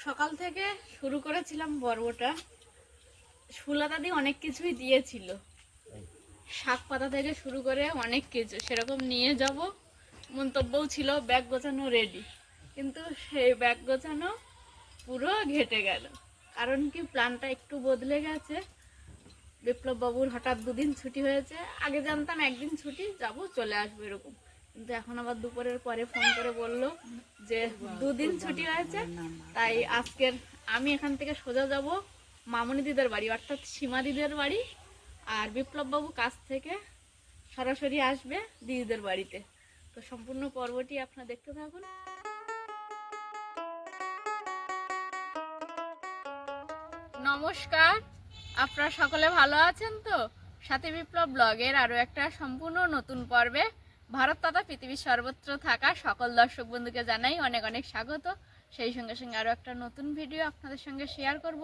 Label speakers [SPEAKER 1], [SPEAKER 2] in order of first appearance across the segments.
[SPEAKER 1] সকাল থেকে শুরু করেছিলাম পর্বটা। সুলাদাদি অনেক কিছুই দিয়েছিল, শাক পাতা থেকে শুরু করে অনেক কিছু সেরকম নিয়ে যাব মন্তব্যও ছিল, ব্যাগ গোছানো রেডি, কিন্তু সেই ব্যাগ গোছানো পুরো ঘেটে গেল। কারণ কি, প্ল্যানটা একটু বদলে গেছে। বিপ্লব বাবুর হঠাৎ দুদিন ছুটি হয়েছে। আগে জানতাম একদিন ছুটি, যাব চলে আসবো এরকম, কিন্তু এখন আবার দুপুরের পরে ফোন করে বলল যে দুদিন ছুটি হয়েছে, তাই আজকের আমি এখান থেকে সোজা যাব মামনি দিদের বাড়ি, অর্থাৎ সীমা দিদের বাড়ি, আর বিপ্লব বাবু কাছ থেকে সরাসরি আসবে দিদিদের বাড়িতে। তো সম্পূর্ণ পর্বটি আপনারা দেখতে থাকুন। নমস্কার, আপনারা সকলে ভালো আছেন তো? সাথে বিপ্লব ব্লগের আরও একটা সম্পূর্ণ নতুন পর্বে ভারত তথা পৃথিবীর সর্বত্র থাকা সকল দর্শক বন্ধুকে জানাই অনেক অনেক স্বাগত। সেই সঙ্গে সঙ্গে আরও একটা নতুন ভিডিও আপনাদের সঙ্গে শেয়ার করব।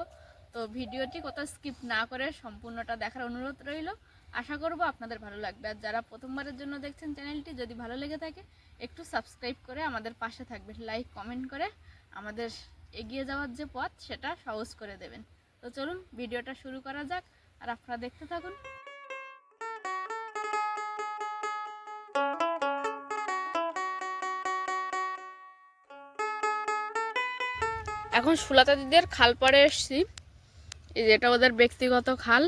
[SPEAKER 1] তো ভিডিওটি কোথাও স্কিপ না করে সম্পূর্ণটা দেখার অনুরোধ রইল। আশা করব আপনাদের ভালো লাগবে। আর যারা প্রথমবারের জন্য দেখছেন চ্যানেলটি, যদি ভালো লেগে থাকে একটু সাবস্ক্রাইব করে আমাদের পাশে থাকবেন, লাইক কমেন্ট করে আমাদের এগিয়ে যাওয়ার যে পথ সেটা সহজ করে দেবেন। তো চলুন ভিডিওটা শুরু করা যাক, আর আপনারা দেখতে থাকুন। এখন সুলতা দিদির খাল পাড়ে এসছি, যেটা ওদের ব্যক্তিগত খাল।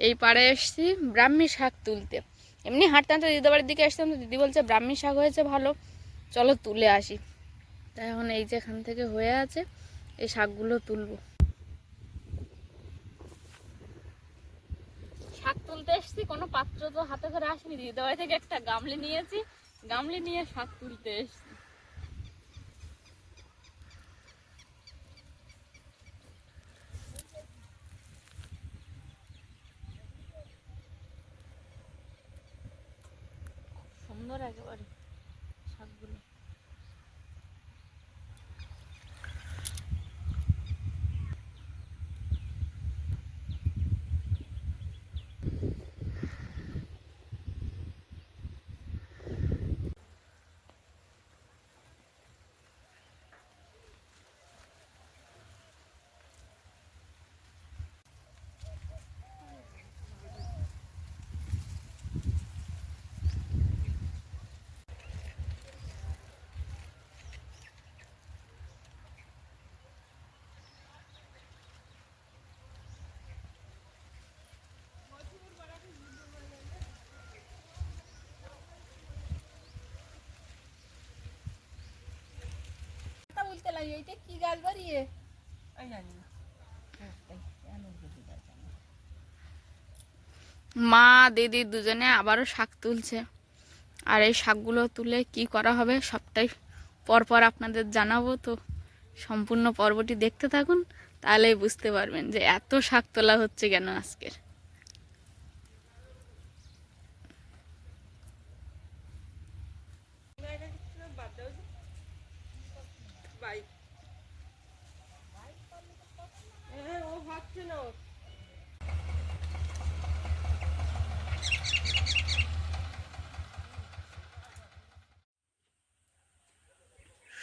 [SPEAKER 1] এই পাড়ে এসছি ব্রাহ্মী শাক তুলতে। এমনি হাঁটতে হাঁটতে দিদির বাড়ির দিকে আসতাম, তো দিদি বলছে ব্রাহ্মী শাক হয়েছে ভালো, চলো তুলে আসি। তাই এখন এই যে এখান থেকে হয়ে আছে, এই শাকগুলো তুলবো। শাক তুলতে এসছি, কোনো পাত্র তো হাতে করে আসিনি, দিদির বাড়ি থেকে একটা গামলি নিয়েছি, গামলি নিয়ে শাক তুলতে এসছি। সুন্দর একেবারে শাকগুলো। এইটা কি গাছ বাড়িয়ে মা দিদি দুজনে আবারও শাক তুলছে। আর এই শাকগুলো তুলে কি করা হবে সবটাই পরপর আপনাদের জানাবো। তো সম্পূর্ণ পর্বটি দেখতে থাকুন, তাহলেই বুঝতে পারবেন যে এত শাক তোলা হচ্ছে কেন আজকের।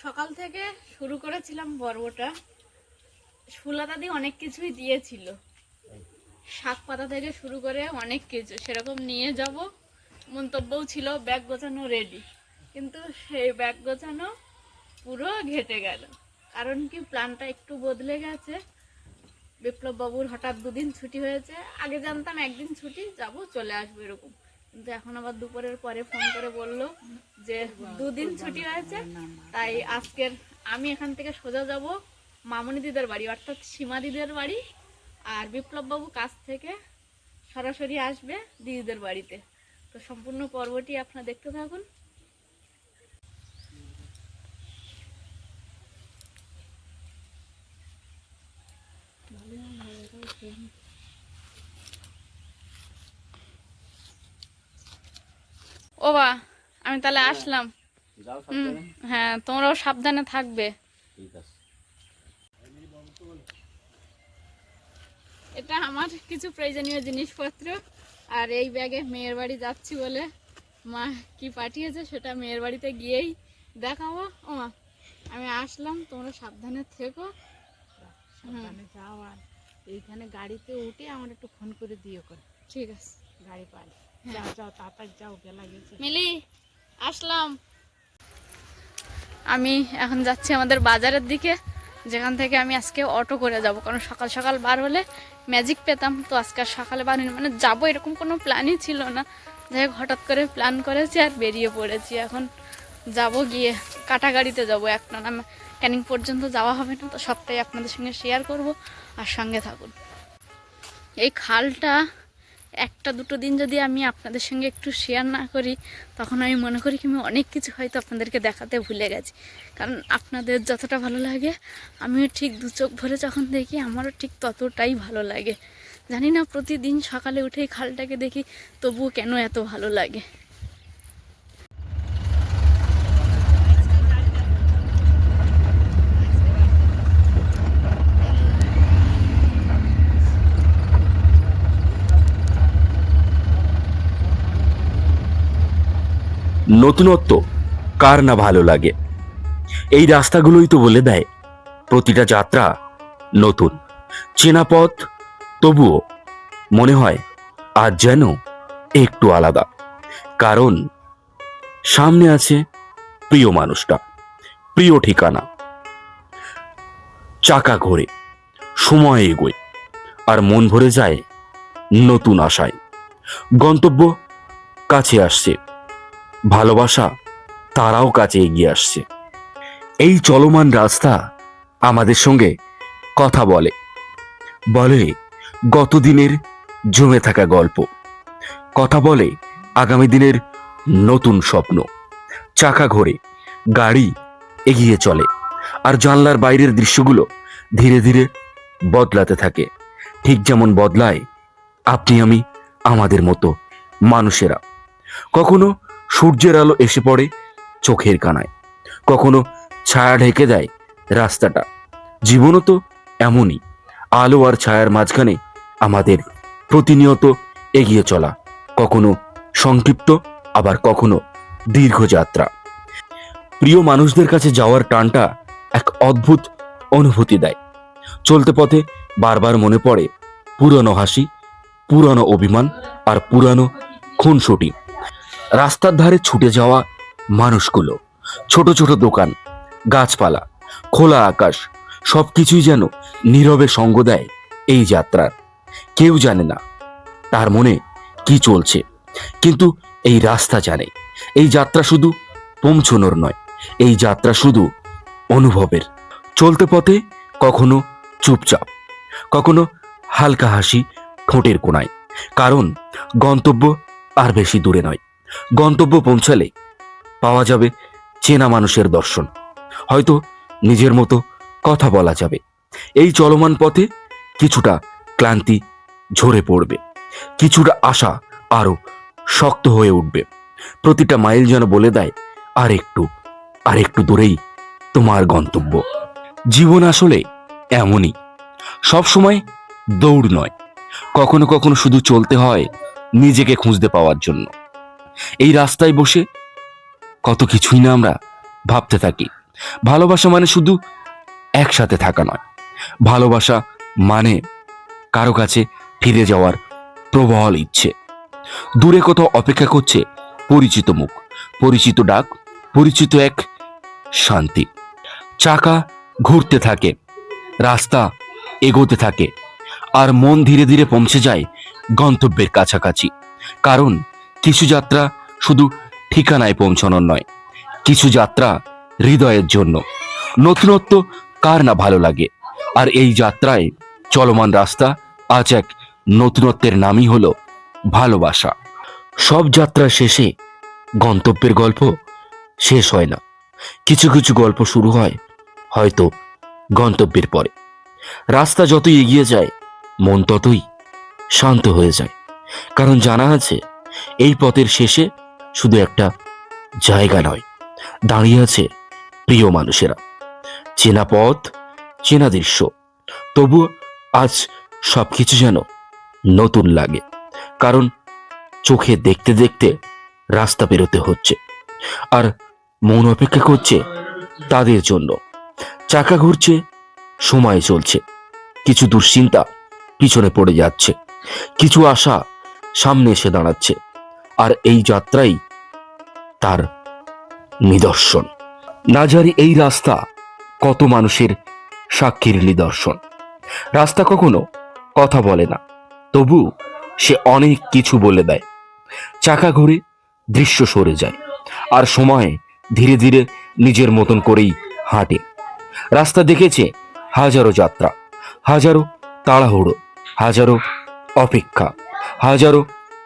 [SPEAKER 1] সকাল থেকে শুরু করেছিলাম পর্বটা। সুলাদাদি অনেক কিছুই দিয়েছিল, শাক পাতা থেকে শুরু করে অনেক কিছু সেরকম নিয়ে যাব মন্তব্যও ছিল, ব্যাগ গোছানো রেডি, কিন্তু সেই ব্যাগ গোছানো পুরো ঘেটে গেল। কারণ কি, প্ল্যানটা একটু বদলে গেছে। বিপ্লব বাবুর হঠাৎ দুদিন ছুটি হয়েছে। আগে জানতাম একদিন ছুটি, যাব চলে আসবো এরকম, কিন্তু এখন আবার দুপুরের পরে ফোন করে বলল যে দুদিন ছুটি হয়েছে, তাই আজকের আমি এখান থেকে সোজা যাব মামনি দিদের বাড়ি, অর্থাৎ সীমা দিদের বাড়ি, আর বিপ্লব বাবু কাছ থেকে সরাসরি আসবে দিদিদের বাড়িতে। তো সম্পূর্ণ পর্বটি আপনারা দেখতে থাকুন। ও বা, আমি তাহলে আসলাম। হ্যাঁ, তোমরাও সাবধানে থাকবে। এটা আমার কিছু প্রয়োজনীয় জিনিসপত্র, আর এই ব্যাগে মেয়ের বাড়ি যাচ্ছি বলে মা কি পাঠিয়েছে সেটা মেয়ের বাড়িতে গিয়েই দেখাবো। ও মা, আমি আসলাম, তোমরা সাবধানে থেকো,
[SPEAKER 2] সাবধানে যাও, আর এইখানে গাড়িতে উঠে আমার একটু ফোন করে দিও করে,
[SPEAKER 1] ঠিক আছে।
[SPEAKER 2] গাড়ি পাই। যাও যাও তাড়াতাড়ি যাও, বেলা গেছে।
[SPEAKER 1] মিলি, আসলাম। আমি এখন যাচ্ছি আমাদের বাজারের দিকে, যেখান থেকে আমি আজকে অটো করে যাব, কারণ সকাল সকাল বার হলে ম্যাজিক পেতাম। তো আজকে আর সকালে বার হয়নি, মানে যাবো এরকম কোনো প্ল্যানই ছিল না। যাই হোক, হঠাৎ করে প্ল্যান করেছি আর বেরিয়ে পড়েছি। এখন যাব, গিয়ে কাটা গাড়িতে যাবো, একটানা ক্যানিং পর্যন্ত যাওয়া হবে না। তো সবটাই আপনাদের সঙ্গে শেয়ার করব, আর সঙ্গে থাকুন। এই খালটা একটা দুটো দিন যদি আমি আপনাদের সঙ্গে একটু শেয়ার না করি, তখন আমি মনে করি কি আমি অনেক কিছু হয়তো আপনাদেরকে দেখাতে ভুলে গেছি। কারণ আপনাদের যতটা ভালো লাগে, আমিও ঠিক দু চোখ ভরে যখন দেখি আমারও ঠিক ততটাই ভালো লাগে। জানি না, প্রতিদিন সকালে উঠেই খালটাকে দেখি, তবুও কেন এত ভালো লাগে।
[SPEAKER 3] নতুনত্ব কার না ভালো লাগে? এই রাস্তাগুলোই তো বলে দেয় প্রতিটা যাত্রা নতুন, চেনা পথ, তবুও মনে হয় আজ যেন একটু আলাদা। কারণ সামনে আছে প্রিয় মানুষটা, প্রিয় ঠিকানা। চাকা ঘোরে, সময় এগোয়, আর মন ভরে যায় নতুন আশায়। গন্তব্য কাছে আসছে, ভালোবাসা তারাও কাছে এগিয়ে আসছে। এই চলমান রাস্তা আমাদের সঙ্গে কথা বলে, বলে গত দিনের জমে থাকা গল্প, কথা বলে আগামী দিনের নতুন স্বপ্ন। চাকা ঘোরে, গাড়ি এগিয়ে চলে, আর জানলার বাইরের দৃশ্যগুলো ধীরে ধীরে বদলাতে থাকে, ঠিক যেমন বদলায় আপনি আমি, আমাদের মতো মানুষেরা। কখনো সূর্যের আলো এসে পড়ে চোখের কানায়, কখনো ছায়া ঢেকে দেয় রাস্তাটা। জীবনও তো এমনই, আলো আর ছায়ার মাঝখানে আমাদের প্রতিনিয়ত এগিয়ে চলা, কখনো সংক্ষিপ্ত, আবার কখনো দীর্ঘ যাত্রা। প্রিয় মানুষদের কাছে যাওয়ার টানটা এক অদ্ভুত অনুভূতি দেয়। চলতে পথে বারবার মনে পড়ে পুরনো হাসি, পুরনো অভিমান, আর পুরানো খুনসুটি। রাস্তার ধারে ছুটে যাওয়া মানুষগুলো, ছোট ছোট দোকান, গাছপালা, খোলা আকাশ, সবকিছুই যেন নীরবে সঙ্গ দেয় এই যাত্রার। কেউ জানে না তার মনে কি চলছে, কিন্তু এই রাস্তা জানে। এই যাত্রা শুধু পৌঁছনোর নয়, এই যাত্রা শুধু অনুভবের। চলতে পথে কখনো চুপচাপ, কখনো হালকা হাসি ঠোঁটের কোণায়, কারণ গন্তব্য আর বেশি দূরে নয়। গন্তব্য পৌঁছালে পাওয়া যাবে চেনা মানুষের দর্শন, হয়তো নিজের মতো কথা বলা যাবে। এই চলমান পথে কিছুটা ক্লান্তি ঝরে পড়বে, কিছুটা আশা আরো শক্ত হয়ে উঠবে। প্রতিটা মাইল যেন বলে দেয় আর একটু দূরেই তোমার গন্তব্য। জীবন আসলে এমনই, সবসময় দৌড় নয়, কখনো কখনো শুধু চলতে হয় নিজেকে খুঁজতে পাওয়ার জন্য। এই রাস্তায় বসে কত কিছুই না আমরা ভাবতে থাকি। ভালোবাসা মানে শুধু একসাথে থাকা নয়, ভালোবাসা মানে কারো কাছে ফিরে যাওয়ার প্রবল ইচ্ছে। দূরে কোথাও অপেক্ষা করছে পরিচিত মুখ, পরিচিত ডাক, পরিচিত এক শান্তি। চাকা ঘুরতে থাকে, রাস্তা এগোতে থাকে, আর মন ধীরে ধীরে পৌঁছে যায় গন্তব্যের কাছাকাছি। কারণ কিছু যাত্রা শুধু ঠিকানায় পৌঁছানোর নয়, কিছু যাত্রা হৃদয়ের জন্য। নতুনত্ব কার না ভালো লাগে? আর এই যাত্রায় চলমান রাস্তা আজ এক নতুনত্বের নামই হলো ভালোবাসা। সব যাত্রা শেষে গন্তব্যের গল্প শেষ হয় না, কিছু কিছু গল্প শুরু হয় হয়তো গন্তব্যের পরে। রাস্তা যতই এগিয়ে যায়, মন ততই শান্ত হয়ে যায়, কারণ জানা আছে এই পথের শেষে শুধু একটা জায়গা নয়, দাঁড়িয়ে আছে প্রিয় মানুষেরা, চেনা পথ, চেনা দৃশ্য। তবু আজ সবকিছু যেন নতুন লাগে, কারণ চোখে দেখতে দেখতে রাস্তা পেরোতে হচ্ছে, আর মন অপেক্ষা করছে তাদের জন্য। চাকা ঘুরছে, সময় চলছে, কিছু দুশ্চিন্তা পিছনে পড়ে যাচ্ছে, কিছু আশা সামনে এসে দাঁড়াচ্ছে, আর এই যাত্রাই তার নিদর্শন। না জানি এই রাস্তা কত মানুষের সাক্ষীর নিদর্শন। রাস্তা কখনো কথা বলে না, তবু সে অনেক কিছু বলে দেয়। চাকা ঘুরে দৃশ্য সরে যায়, আর সময় ধীরে ধীরে নিজের মতন করেই হাঁটে। রাস্তা দেখেছে হাজারো যাত্রা, হাজারো তাড়াহুড়ো, হাজারো অপেক্ষা, হাজারো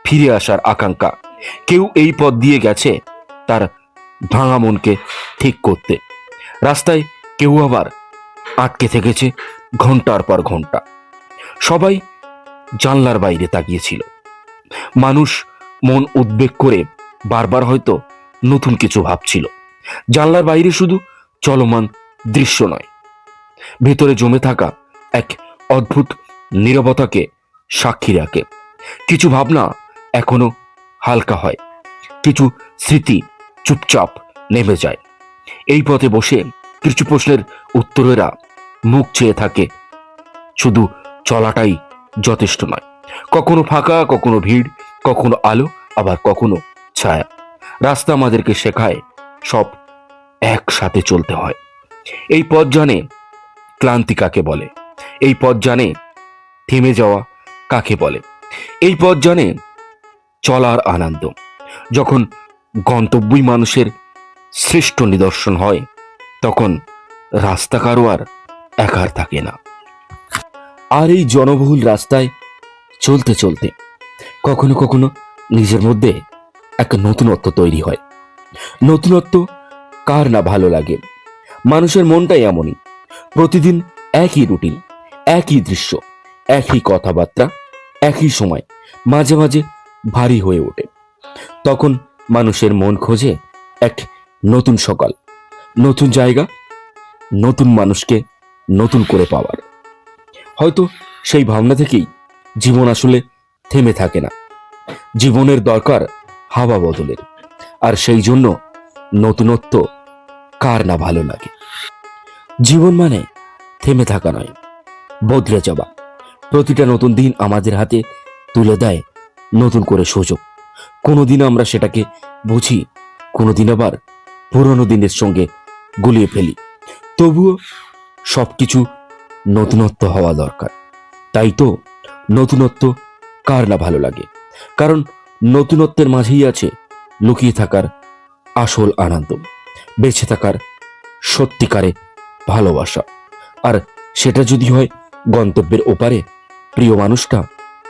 [SPEAKER 3] ফিরে আসার আকাঙ্ক্ষা। কেউ এই পথ দিয়ে গেছে তার ভাঙা মনকে ঠিক করতে। রাস্তায় কেউ আবার আটকে থেকেছে ঘন্টার পর ঘন্টা। সবাই জানলার বাইরে তাকিয়েছিল। মানুষ মন উদ্বেগ করে বারবার হয়তো নতুন কিছু ভাবছিল। জানলার বাইরে শুধু চলমান দৃশ্য নয়, ভেতরে জমে থাকা এক অদ্ভুত নীরবতাকে সাক্ষী রাখে। কিছু ভাবনা এখনো হালকা হয়, কিছু স্মৃতি চুপচাপ নেমে যায়। এই পথে বসে কিছু প্রশ্নের উত্তরেরা মুখ চেয়ে থাকে। শুধু চলাটাই যথেষ্ট নয়, কখনো ফাঁকা, কখনো ভিড়, কখনো আলো, আবার কখনো ছায়া। রাস্তা আমাদেরকে শেখায় সব একসাথে চলতে হয়। এই পথ জানে ক্লান্তি কাকে বলে, এই পথ জানে থেমে যাওয়া কাকে বলে, এই পথ জানে চলার আনন্দ। যখন গন্তব্যই মানুষের শ্রেষ্ঠ নিদর্শন হয়, তখন রাস্তা কারো আর একার থাকে না। আর এই জনবহুল রাস্তায় চলতে চলতে কখনো কখনো নিজের মধ্যে এক নতুনত্ব তৈরি হয়। নতুনত্ব কার না ভালো লাগে? মানুষের মনটাই এমনই। প্রতিদিন একই রুটিন, একই দৃশ্য, একই কথাবার্তা, একই সময় মাঝে মাঝে ভারী হয়ে ওঠে। তখন মানুষের মন খোঁজে এক নতুন সকাল, নতুন জায়গা, নতুন মানুষকে নতুন করে পাওয়ার। হয়তো সেই ভাবনা থেকেই জীবন আসলে থেমে থাকে না। জীবনের দরকার হাওয়া বদলের, আর সেই জন্য নতুনত্ব কার না ভালো লাগে। জীবন মানে থেমে থাকা নয়, বদলে যাওয়া। প্রতিটা নতুন দিন আমাদের হাতে তুলে দেয় নতুন করে সুযোগ। কোনোদিন আমরা সেটাকে বুঝি, কোনোদিন আবার পুরনো দিনের সঙ্গে গুলিয়ে ফেলি। তবুও সবকিছু নতুনত্ব হওয়া দরকার। তাই তো নতুনত্ব কার না ভালো লাগে, কারণ নতুনত্বের মাঝেই আছে লুকিয়ে থাকার আসল আনন্দ, বেঁচে থাকার সত্যিকারে ভালোবাসা। আর সেটা যদি হয় গন্তব্যের ওপারে প্রিয় মানুষটা,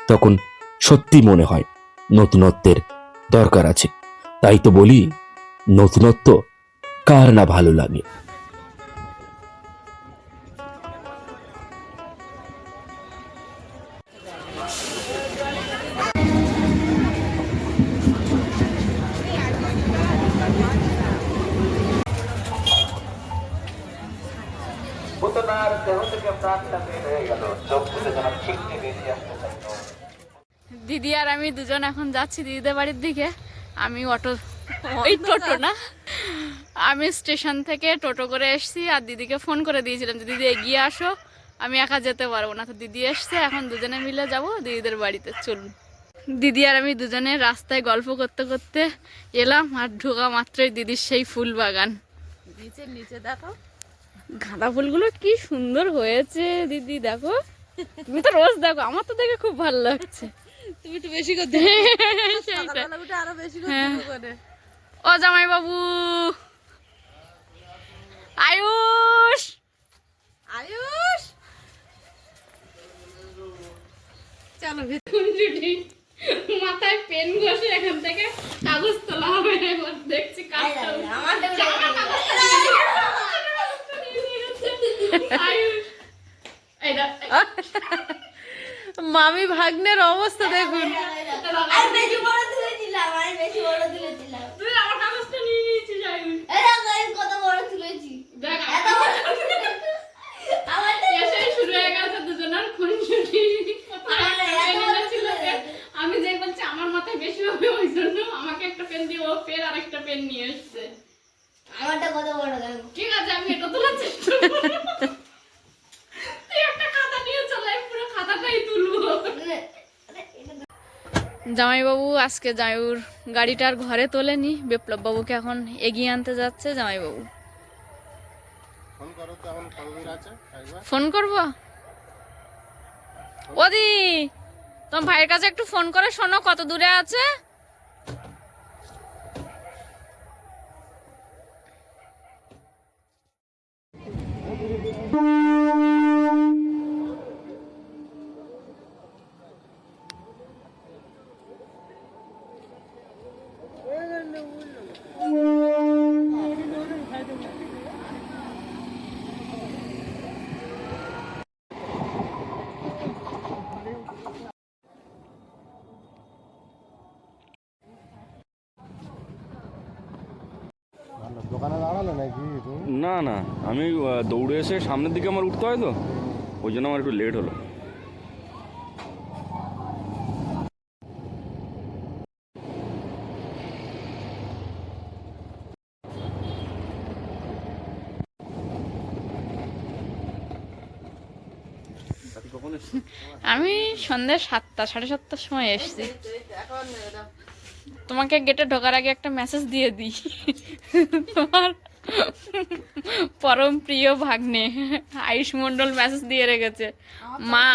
[SPEAKER 3] তখন সত্যি মনে হয় নতুনত্বের দরকার আছে। তাই তো বলি, নতুনত্ব কার না ভালো লাগে।
[SPEAKER 4] পুতনার দেহ থেকে প্রাণটা বের হয়ে গেল, চোখ থেকে যেন ঠিকটি বেরিয়ে আসতে চাইল।
[SPEAKER 1] দিদি আর আমি দুজন এখন যাচ্ছি দিদিদের বাড়ির দিকে। আমি এই টোটো না, আমি স্টেশন থেকে টোটো করে এসেছি, আর দিদিকে ফোন করে দিয়েছিলাম যে দিদি এগিয়ে আসো, আমি একা যেতে পারবো না। তো দিদি এসছে, এখন দুজনে মিলে যাব দিদিদের বাড়িতে। চলুন। দিদি আর আমি দুজনে রাস্তায় গল্প করতে করতে এলাম, আর ঢোকা মাত্রই দিদির সেই ফুল বাগান।
[SPEAKER 2] নিচে নিচে দেখো,
[SPEAKER 1] গাঁদা ফুলগুলো কি সুন্দর হয়েছে দিদি, দেখো। তুমি তো রোজ দেখো, আমার তো দেখে খুব ভালো লাগছে।
[SPEAKER 2] তুমি একটু বেশি করে সকালবেলা উঠে আরো বেশি করে।
[SPEAKER 1] ও জামাই বাবু, আয়ুষ
[SPEAKER 2] আয়ুষ, চলো
[SPEAKER 1] মাথায় পেন ঘষে এখান থেকে কাগজ তোলা হবে। এবার দেখছি
[SPEAKER 2] মামি ভাগ্নের অবস্থা দেখুন।
[SPEAKER 1] তুই আমার কাগজটা নিয়ে নিয়েছিস আয়ুষ। দেখ এসেই শুরু হয়ে গেছে দুজনের খুনসুটি। আমি যে বলছি আমার মাথায় বেশি হবে, ওই জন্য আমাকে একটা পেন দিয়ে ও ফের আরেকটা পেন নিয়ে এসছে। ঠিক আছে, আমি এটা তোলার চেষ্টা করবো। তুই একটা খাতা নিয়ে চলে জামাইবাবু আজকে জামাইবাবুর গাড়িটার ঘরে তোলেনি, বিপ্লব বাবুকে এখন এগিয়ে আনতে যাচ্ছে জামাইবাবু। ফোন করবো ওদি, তোমার ভাইয়ের কাছে একটু ফোন করে শোনো কত দূরে আছে।
[SPEAKER 5] দোকানে দাঁড়ালে নাকি তুমি?
[SPEAKER 3] না না, আমি দৌড়ে এসে সামনের দিকে আমার উঠতে হয় তো, ওই জন্য আমার একটু লেট হলো।
[SPEAKER 1] আমি সন্ধ্যে 7টা 7:30টার সময় এসেছি। তোমাকে গেটে ঢোকার আগে একটা মেসেজ দিয়ে দিই, তোমার পরম প্রিয় ভাগ্নে আয়ুষ মণ্ডল মেসেজ দিয়ে রেখেছে, মা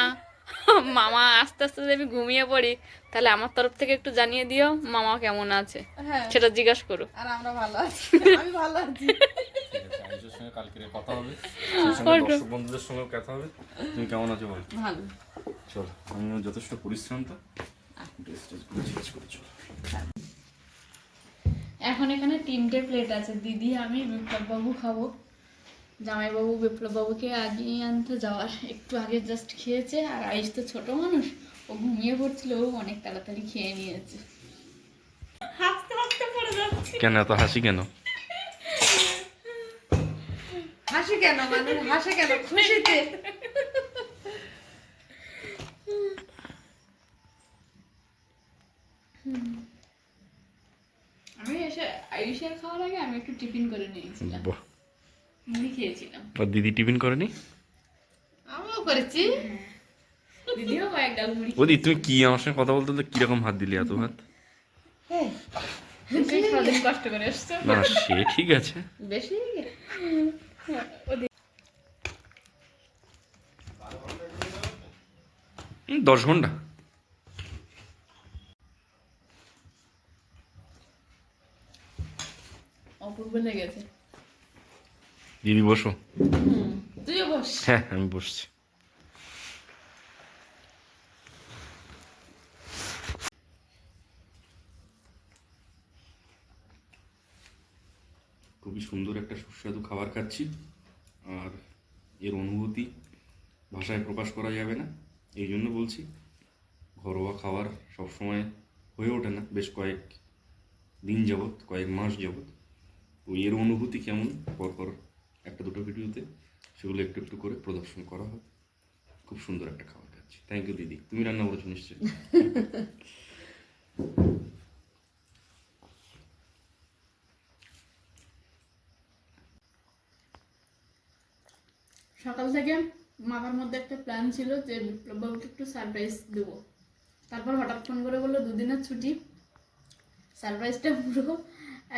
[SPEAKER 1] মামা আস্তে আস্তে যদি আমি ঘুমিয়ে পড়ি তাহলে আমার তরফ থেকে একটু জানিয়ে দিও মামা কেমন আছে, সেটা জিজ্ঞাসা করো।
[SPEAKER 2] আর আমরা ভালো আছি, আমি ভালো আছি।
[SPEAKER 3] আয়ুষের সঙ্গে কালকে কথা হবে, সেই সঙ্গে দর্শক বন্ধুদের সঙ্গেও কথা হবে। তুমি কেমন আছো বল?
[SPEAKER 2] ভালো।
[SPEAKER 3] চল, আমিও যথেষ্ট পরিশ্রান্ত, চল।
[SPEAKER 1] এখন এখানে 3টে প্লেট আছে, দিদি আমি বিপ্লব বাবু খাবো। জামাইবাবু বিপ্লব বাবুকে আগিয়ে আনতে যাওয়ার একটু আগে জাস্ট খেয়েছে, আর আয়ুষ তো ছোট মানুষ, ও ঘুমিয়ে পড়ছিল, ও অনেক তাড়াতাড়ি খেয়ে নিয়েছে। হাসতে হাসতে পড়ে যাচ্ছে।
[SPEAKER 3] কেন এত হাসি কেন?
[SPEAKER 2] হাসি কেন মানে হাসে কেন? খুশিতে।
[SPEAKER 1] আমি এসে আয়ুষের খাওয়ার আগে আমি একটু টিফিন করে নিয়েছিলাম,
[SPEAKER 3] বাহ,
[SPEAKER 1] মুড়ি খেয়েছিলাম।
[SPEAKER 3] আর দিদি টিফিন করেনি?
[SPEAKER 2] আমিও করেছি।
[SPEAKER 1] দিদিও কয়েক ডাল মুড়ি।
[SPEAKER 3] ওদি, তুমি কি আমার সঙ্গে কথা বলতে তো কিরকম হাত দিলি, এত হাত?
[SPEAKER 1] তুই সারাদিন কষ্ট করে এসছো।
[SPEAKER 3] না সে ঠিক আছে,
[SPEAKER 2] বেশি
[SPEAKER 3] 10 ঘন্টা।
[SPEAKER 1] অপূর্ব লেগেছে।
[SPEAKER 3] দিদি বসো।
[SPEAKER 2] তুইও বস।
[SPEAKER 3] হ্যাঁ আমি বসছি। খুবই সুন্দর একটা সুস্বাদু খাবার খাচ্ছি, আর এর অনুভূতি ভাষায় প্রকাশ করা যাবে না। এই জন্য বলছি, ঘরোয়া খাবার সবসময় হয়ে ওঠে না, বেশ কয়েক দিন যাবৎ, কয়েক মাস যাবৎ। তো এর অনুভূতি কেমন পরপর একটা দুটো ভিডিওতে সেগুলো একটু একটু করে প্রদর্শন করা হবে। খুব সুন্দর একটা খাবার খাচ্ছি। থ্যাংক ইউ দিদি, তুমি রান্না করেছো নিশ্চয়ই?
[SPEAKER 1] সকাল থেকে মাথার মধ্যে একটা প্ল্যান ছিল যে বিপ্লব বাবুকে একটু সারপ্রাইজ দেবো, তারপর হঠাৎ ফোন করে বললো 2 দিনের ছুটি, সারপ্রাইজটা পুরো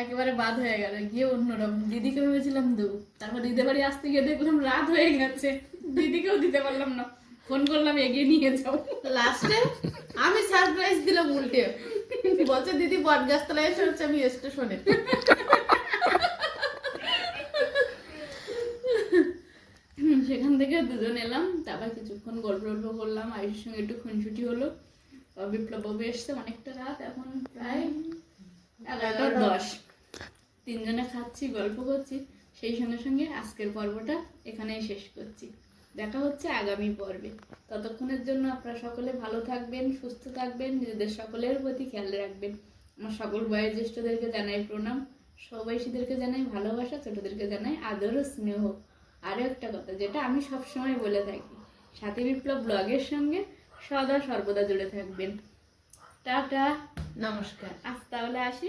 [SPEAKER 1] একেবারে বাদ হয়ে গেল, গিয়ে অন্যরকম। দিদিকে ভেবেছিলাম দেবো, তারপর দিদির বাড়ি আসতে গিয়ে দেখলাম রাত হয়ে গেছে, দিদিকেও দিতে পারলাম না, ফোন করলাম এগিয়ে নিয়ে যাও।
[SPEAKER 2] লাস্টে আমি সারপ্রাইজ দিলাম উল্টে, বলছে দিদি বটগাছতলায় এসে হচ্ছে আমি স্টেশনে।
[SPEAKER 1] সেখান থেকে দুজন এলাম, তারপর কিছুক্ষণ গল্প টল্প করলাম, আয়ুষের সঙ্গে একটু খুনসুটি হলো। বিপ্লব বাবু এসছে অনেকটা রাত, এখন প্রায় 11:10। 3জনে খাচ্ছি, গল্প করছি, সেই সঙ্গে সঙ্গে আজকের পর্বটা এখানেই শেষ করছি। দেখা হচ্ছে আগামী পর্বে। ততক্ষণের জন্য আপনারা সকলে ভালো থাকবেন, সুস্থ থাকবেন, নিজেদের সকলের প্রতি খেয়াল রাখবেন। আমার সকল বয়োজ্যেষ্ঠদেরকে জানাই প্রণাম, সবাইশীদেরকে জানাই ভালোবাসা, ছোটদেরকে জানাই আদর ও স্নেহ। আরও একটা কথা যেটা আমি সবসময় বলে থাকি, সাথী বিপ্লব ব্লগের সঙ্গে সদা সর্বদা জুড়ে থাকবেন। টাটা,
[SPEAKER 2] নমস্কার।
[SPEAKER 1] আজ তাহলে আসি।